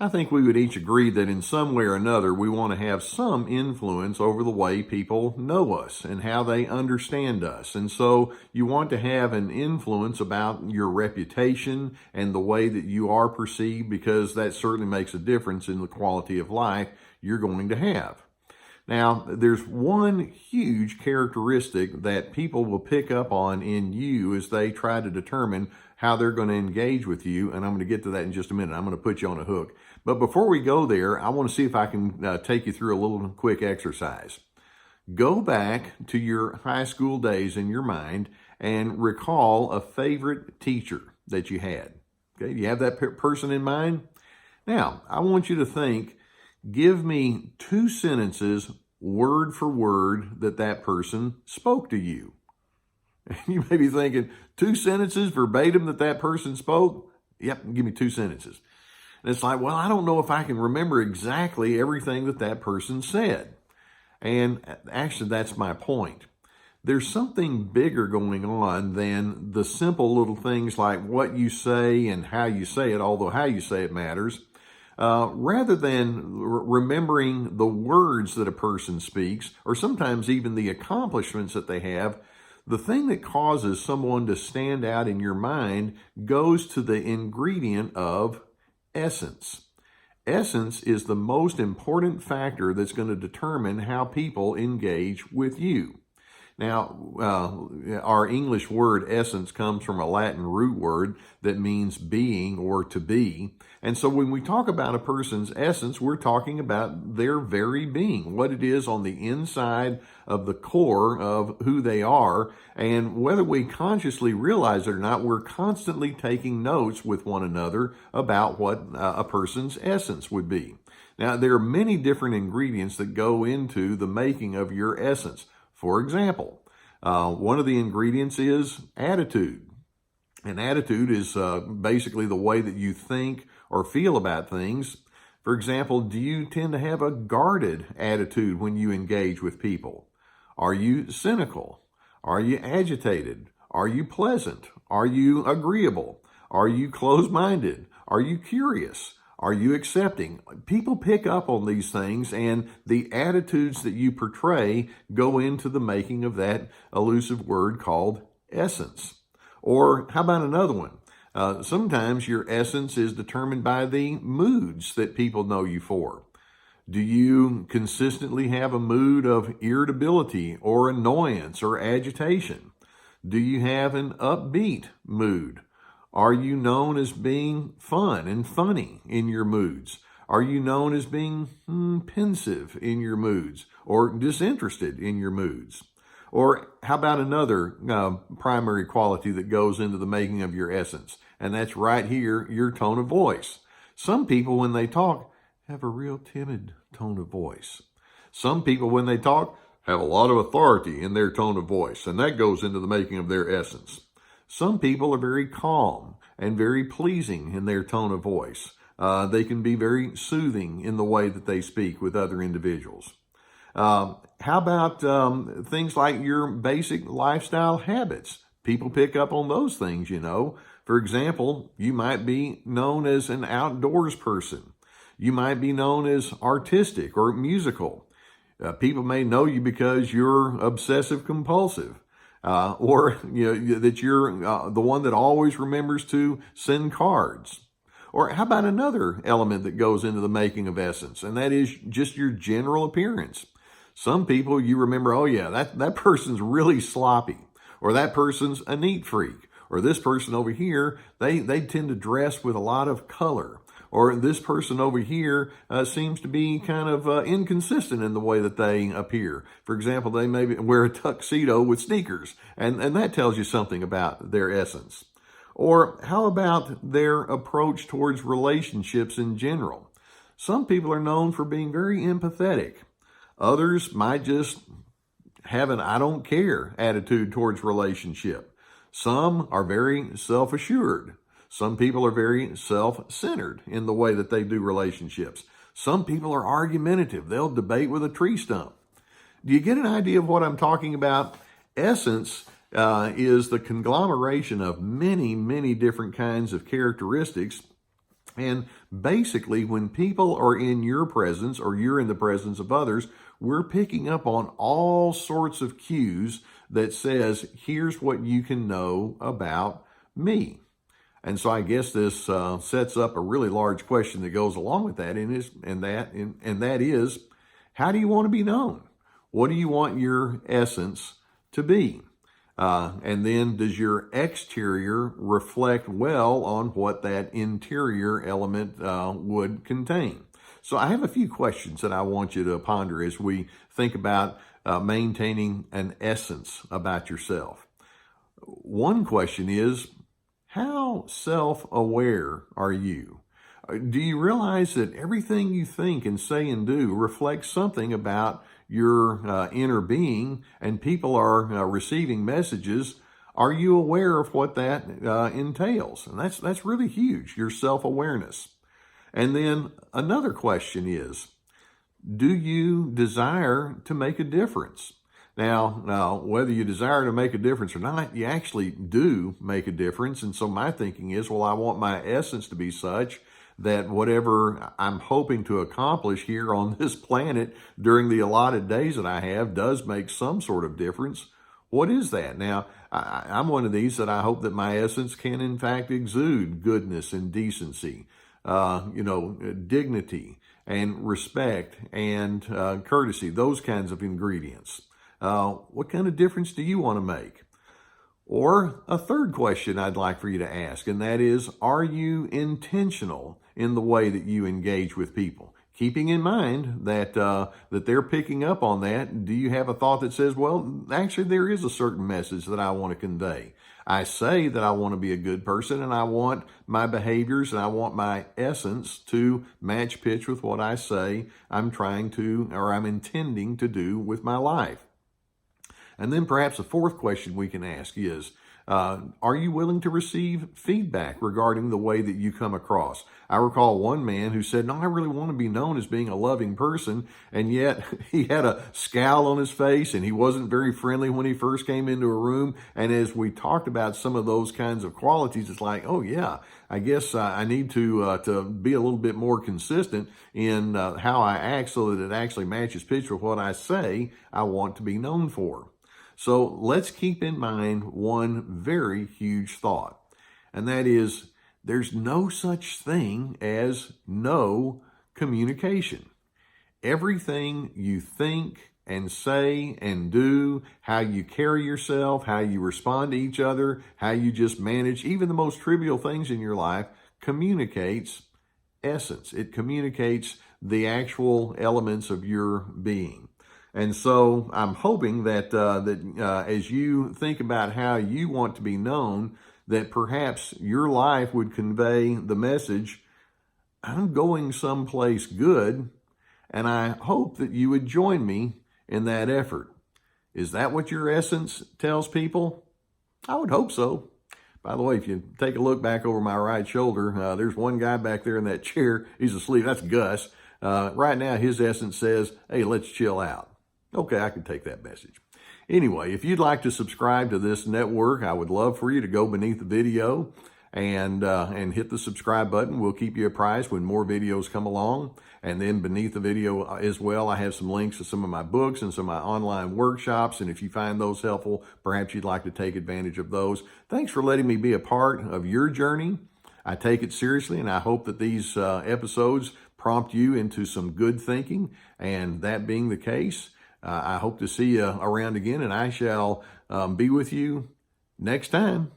I think we would each agree that in some way or another, we want to have some influence over the way people know us and how they understand us. And so you want to have an influence about your reputation and the way that you are perceived, because that certainly makes a difference in the quality of life you're going to have. Now, there's one huge characteristic that people will pick up on in you as they try to determine how they're going to engage with you, and I'm going to get to that in just a minute. I'm going to put you on a hook. But before we go there, I want to see if I can take you through a little quick exercise. Go back to your high school days in your mind and recall a favorite teacher that you had. Okay, do you have that person in mind? Now, I want you to think, give me 2 sentences, word for word, that person spoke to you. You may be thinking, 2 sentences verbatim that person spoke? Yep, give me 2 sentences. And it's like, well, I don't know if I can remember exactly everything that person said. And actually, that's my point. There's something bigger going on than the simple little things like what you say and how you say it, although how you say it matters. Rather than remembering the words that a person speaks, or sometimes even the accomplishments that they have, the thing that causes someone to stand out in your mind goes to the ingredient of essence. Essence is the most important factor that's going to determine how people engage with you. Now, our English word essence comes from a Latin root word that means being or to be. And so when we talk about a person's essence, we're talking about their very being, what it is on the inside of the core of who they are. And whether we consciously realize it or not, we're constantly taking notes with one another about what a person's essence would be. Now, there are many different ingredients that go into the making of your essence. For example, one of the ingredients is attitude. And attitude is basically the way that you think or feel about things. For example, do you tend to have a guarded attitude when you engage with people? Are you cynical? Are you agitated? Are you pleasant? Are you agreeable? Are you closed-minded? Are you curious? Are you accepting? People pick up on these things, and the attitudes that you portray go into the making of that elusive word called essence. Or how about another one? Sometimes your essence is determined by the moods that people know you for. Do you consistently have a mood of irritability or annoyance or agitation? Do you have an upbeat mood? Are you known as being fun and funny in your moods? Are you known as being pensive in your moods or disinterested in your moods? Or how about another primary quality that goes into the making of your essence? And that's right here, your tone of voice. Some people, when they talk, have a real timid tone of voice. Some people, when they talk, have a lot of authority in their tone of voice, and that goes into the making of their essence. Some people are very calm and very pleasing in their tone of voice. They can be very soothing in the way that they speak with other individuals. How about things like your basic lifestyle habits? People pick up on those things, you know. For example, you might be known as an outdoors person. You might be known as artistic or musical. People may know you because you're obsessive compulsive. Or that you're the one that always remembers to send cards. Or how about another element that goes into the making of essence, and that is just your general appearance. Some people you remember, oh yeah, that person's really sloppy, or that person's a neat freak, or this person over here, they tend to dress with a lot of color. Or this person over here seems to be kind of inconsistent in the way that they appear. For example, they may wear a tuxedo with sneakers, and that tells you something about their essence. Or how about their approach towards relationships in general? Some people are known for being very empathetic. Others might just have an I don't care attitude towards relationship. Some are very self-assured. Some people are very self-centered in the way that they do relationships. Some people are argumentative. They'll debate with a tree stump. Do you get an idea of what I'm talking about? Essence is the conglomeration of many, many different kinds of characteristics. And basically, when people are in your presence or you're in the presence of others, we're picking up on all sorts of cues that says, here's what you can know about me. And so I guess this sets up a really large question that goes along with that, and that is, how do you want to be known? What do you want your essence to be? And then does your exterior reflect well on what that interior element would contain? So I have a few questions that I want you to ponder as we think about maintaining an essence about yourself. One question is, how self-aware are you? Do you realize that everything you think and say and do reflects something about your inner being, and people are receiving messages? Are you aware of what that entails? And that's really huge, your self-awareness. And then another question is, do you desire to make a difference? Now, whether you desire to make a difference or not, you actually do make a difference. And so my thinking is, well, I want my essence to be such that whatever I'm hoping to accomplish here on this planet during the allotted days that I have does make some sort of difference. What is that? Now, I'm one of these that I hope that my essence can in fact exude goodness and decency, dignity and respect and courtesy, those kinds of ingredients. What kind of difference do you want to make? Or a third question I'd like for you to ask, and that is, are you intentional in the way that you engage with people? Keeping in mind that they're picking up on that, do you have a thought that says, well, actually there is a certain message that I want to convey. I say that I want to be a good person, and I want my behaviors and I want my essence to match pitch with what I say I'm trying to, or I'm intending to do with my life. And then perhaps a fourth question we can ask is, are you willing to receive feedback regarding the way that you come across? I recall one man who said, no, I really want to be known as being a loving person, and yet he had a scowl on his face and he wasn't very friendly when he first came into a room. And as we talked about some of those kinds of qualities, it's like, oh yeah, I guess I need to be a little bit more consistent in how I act so that it actually matches pitch with what I say I want to be known for. So let's keep in mind one very huge thought, and that is, there's no such thing as no communication. Everything you think and say and do, how you carry yourself, how you respond to each other, how you just manage even the most trivial things in your life, communicates essence. It communicates the actual elements of your being. And so I'm hoping that as you think about how you want to be known, that perhaps your life would convey the message, I'm going someplace good, and I hope that you would join me in that effort. Is that what your essence tells people? I would hope so. By the way, if you take a look back over my right shoulder, there's one guy back there in that chair. He's asleep. That's Gus. Right now, his essence says, hey, let's chill out. Okay, I can take that message. Anyway, if you'd like to subscribe to this network, I would love for you to go beneath the video and hit the subscribe button. We'll keep you apprised when more videos come along. And then beneath the video as well, I have some links to some of my books and some of my online workshops. And if you find those helpful, perhaps you'd like to take advantage of those. Thanks for letting me be a part of your journey. I take it seriously, and I hope that these episodes prompt you into some good thinking. And that being the case, I hope to see you around again, and I shall be with you next time.